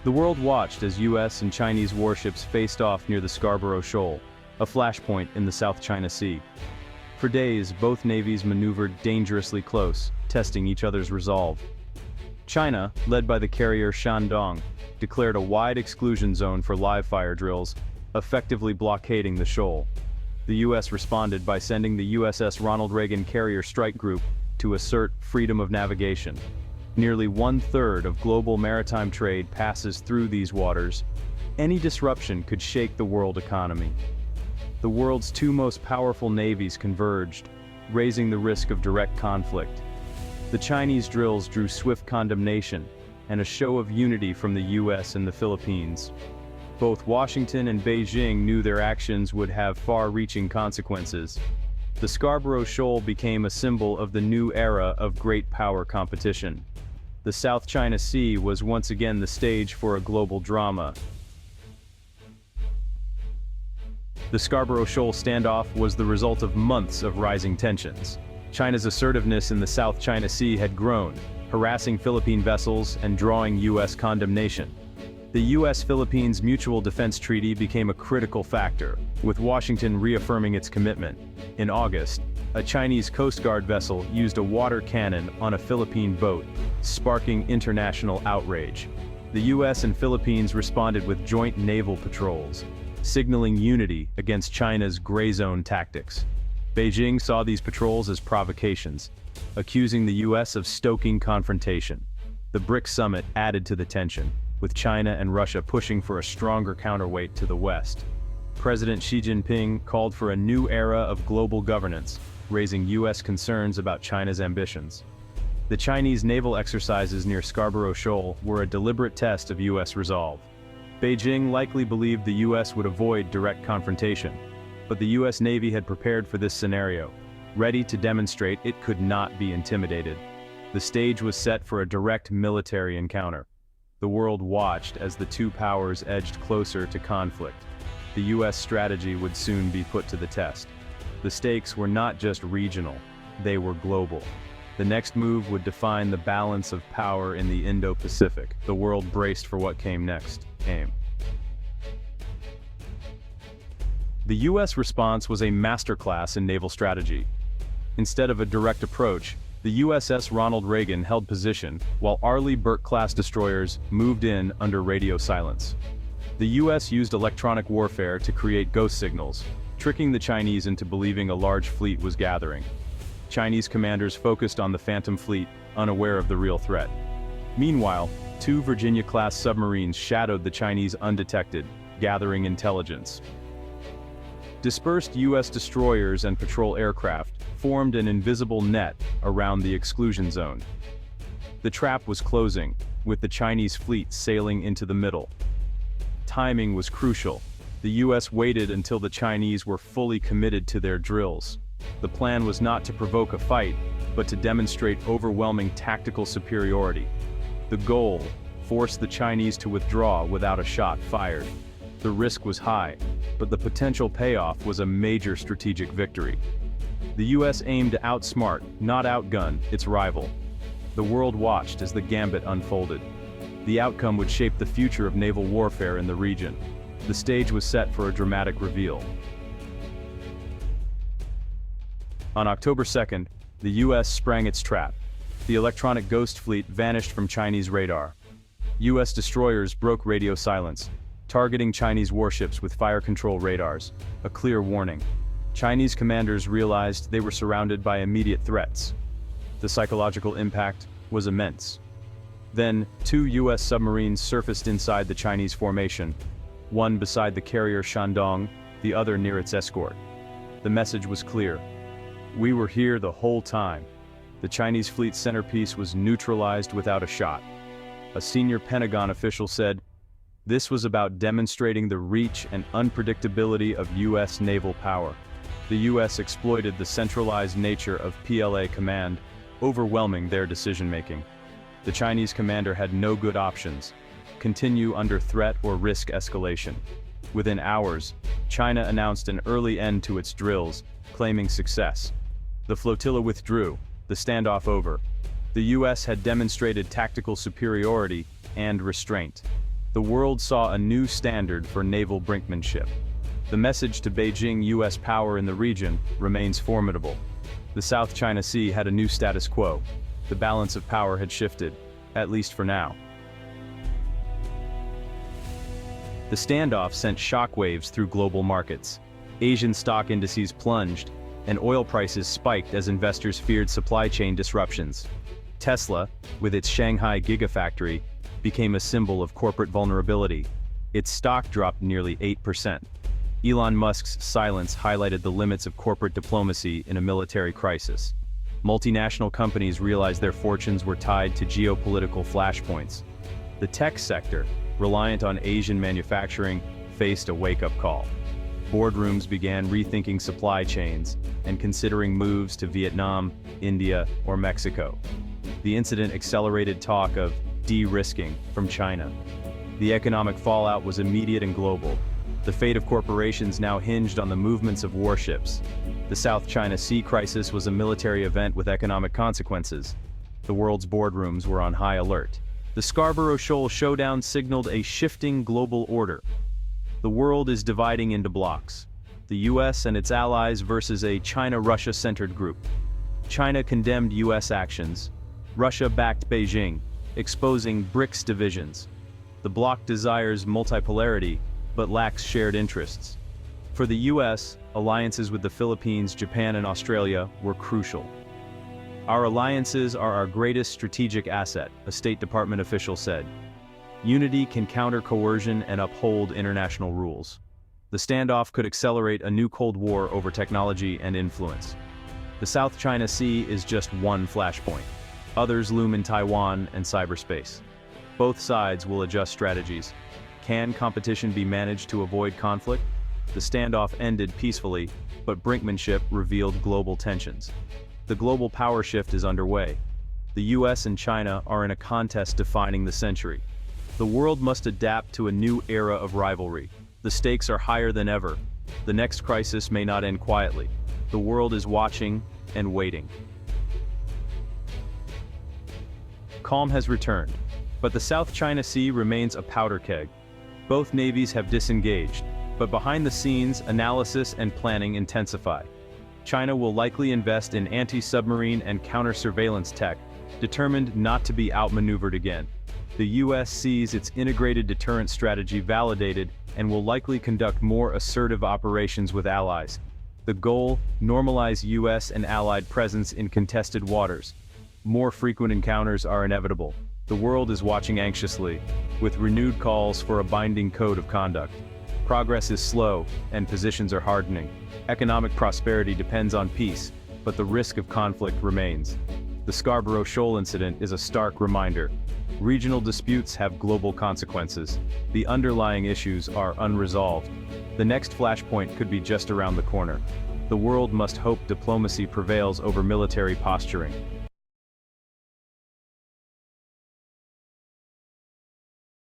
The world watched as US and Chinese warships faced off near the Scarborough Shoal, a flashpoint in the South China Sea. For days, both navies maneuvered dangerously close, testing each other's resolve. China, led by the carrier Shandong, declared a wide exclusion zone for live-fire drills, effectively blockading the shoal. The US responded by sending the USS Ronald Reagan Carrier Strike Group to assert freedom of navigation. Nearly one-third of global maritime trade passes through these waters. Any disruption could shake the world economy. The world's two most powerful navies converged, raising the risk of direct conflict. The Chinese drills drew swift condemnation and a show of unity from the US and the Philippines. Both Washington and Beijing knew their actions would have far-reaching consequences. The Scarborough Shoal became a symbol of the new era of great power competition. The South China Sea was once again the stage for a global drama. The Scarborough Shoal standoff was the result of months of rising tensions. China's assertiveness in the South China Sea had grown, harassing Philippine vessels and drawing US condemnation. The US-Philippines Mutual Defense Treaty became a critical factor, with Washington reaffirming its commitment. In August, a Chinese Coast Guard vessel used a water cannon on a Philippine boat, sparking international outrage. The US and Philippines responded with joint naval patrols, signaling unity against China's gray zone tactics. Beijing saw these patrols as provocations, accusing the US of stoking confrontation. The BRICS summit added to the tension, with China and Russia pushing for a stronger counterweight to the West. President Xi Jinping called for a new era of global governance, raising US concerns about China's ambitions. The Chinese naval exercises near Scarborough Shoal were a deliberate test of US resolve. Beijing likely believed the US would avoid direct confrontation, but the US Navy had prepared for this scenario, ready to demonstrate it could not be intimidated. The stage was set for a direct military encounter. The world watched as the two powers edged closer to conflict. The US strategy would soon be put to the test. The stakes were not just regional, they were global. The next move would define the balance of power in the Indo-Pacific. The world braced for what came next. AIM. The US response was a masterclass in naval strategy. Instead of a direct approach, the USS Ronald Reagan held position, while Arleigh Burke-class destroyers moved in under radio silence. The US used electronic warfare to create ghost signals, tricking the Chinese into believing a large fleet was gathering. Chinese commanders focused on the Phantom Fleet, unaware of the real threat. Meanwhile, two Virginia-class submarines shadowed the Chinese undetected, gathering intelligence. Dispersed US destroyers and patrol aircraft formed an invisible net around the exclusion zone. The trap was closing, with the Chinese fleet sailing into the middle. Timing was crucial. The US waited until the Chinese were fully committed to their drills. The plan was not to provoke a fight, but to demonstrate overwhelming tactical superiority. The goal: force the Chinese to withdraw without a shot fired. The risk was high, but the potential payoff was a major strategic victory. The US aimed to outsmart, not outgun, its rival. The world watched as the gambit unfolded. The outcome would shape the future of naval warfare in the region. The stage was set for a dramatic reveal. On October 2nd, the US sprang its trap. The electronic ghost fleet vanished from Chinese radar. US destroyers broke radio silence, targeting Chinese warships with fire control radars, a clear warning. Chinese commanders realized they were surrounded by immediate threats. The psychological impact was immense. Then, two US submarines surfaced inside the Chinese formation, one beside the carrier Shandong, the other near its escort. The message was clear. We were here the whole time. The Chinese fleet's centerpiece was neutralized without a shot. A senior Pentagon official said, "This was about demonstrating the reach and unpredictability of US naval power." The US exploited the centralized nature of PLA command, overwhelming their decision-making. The Chinese commander had no good options: continue under threat or risk escalation. Within hours, China announced an early end to its drills, claiming success. The flotilla withdrew, the standoff over. The US had demonstrated tactical superiority and restraint. The world saw a new standard for naval brinkmanship. The message to Beijing U.S. power in the region remains formidable. The South China Sea had a new status quo. The balance of power had shifted, at least for now. The standoff sent shockwaves through global markets. Asian stock indices plunged, and oil prices spiked as investors feared supply chain disruptions. Tesla, with its Shanghai Gigafactory, became a symbol of corporate vulnerability. Its stock dropped nearly 8%. Elon Musk's silence highlighted the limits of corporate diplomacy in a military crisis. Multinational companies realized their fortunes were tied to geopolitical flashpoints. The tech sector, reliant on Asian manufacturing, faced a wake-up call. Boardrooms began rethinking supply chains and considering moves to Vietnam, India, or Mexico. The incident accelerated talk of de-risking from China. The economic fallout was immediate and global. The fate of corporations now hinged on the movements of warships. The South China Sea crisis was a military event with economic consequences. The world's boardrooms were on high alert. The Scarborough Shoal Showdown signaled a shifting global order. The world is dividing into blocks. The US and its allies versus a China-Russia-centered group. China condemned US actions. Russia backed Beijing, exposing BRICS divisions. The bloc desires multipolarity, but lacks shared interests. For the US, alliances with the Philippines, Japan, and Australia were crucial. Our alliances are our greatest strategic asset, a State Department official said. Unity can counter coercion and uphold international rules. The standoff could accelerate a new Cold War over technology and influence. The South China Sea is just one flashpoint. Others loom in Taiwan and cyberspace. Both sides will adjust strategies. Can competition be managed to avoid conflict? The standoff ended peacefully, but brinkmanship revealed global tensions. The global power shift is underway. The US and China are in a contest defining the century. The world must adapt to a new era of rivalry. The stakes are higher than ever. The next crisis may not end quietly. The world is watching and waiting. Calm has returned, but the South China Sea remains a powder keg. Both navies have disengaged, but behind the scenes, analysis and planning intensify. China will likely invest in anti-submarine and counter-surveillance tech, determined not to be outmaneuvered again. The US sees its integrated deterrence strategy validated and will likely conduct more assertive operations with allies. The goal: normalize US and allied presence in contested waters. More frequent encounters are inevitable. The world is watching anxiously, with renewed calls for a binding code of conduct. Progress is slow, and positions are hardening. Economic prosperity depends on peace, but the risk of conflict remains. The Scarborough Shoal incident is a stark reminder. Regional disputes have global consequences. The underlying issues are unresolved. The next flashpoint could be just around the corner. The world must hope diplomacy prevails over military posturing.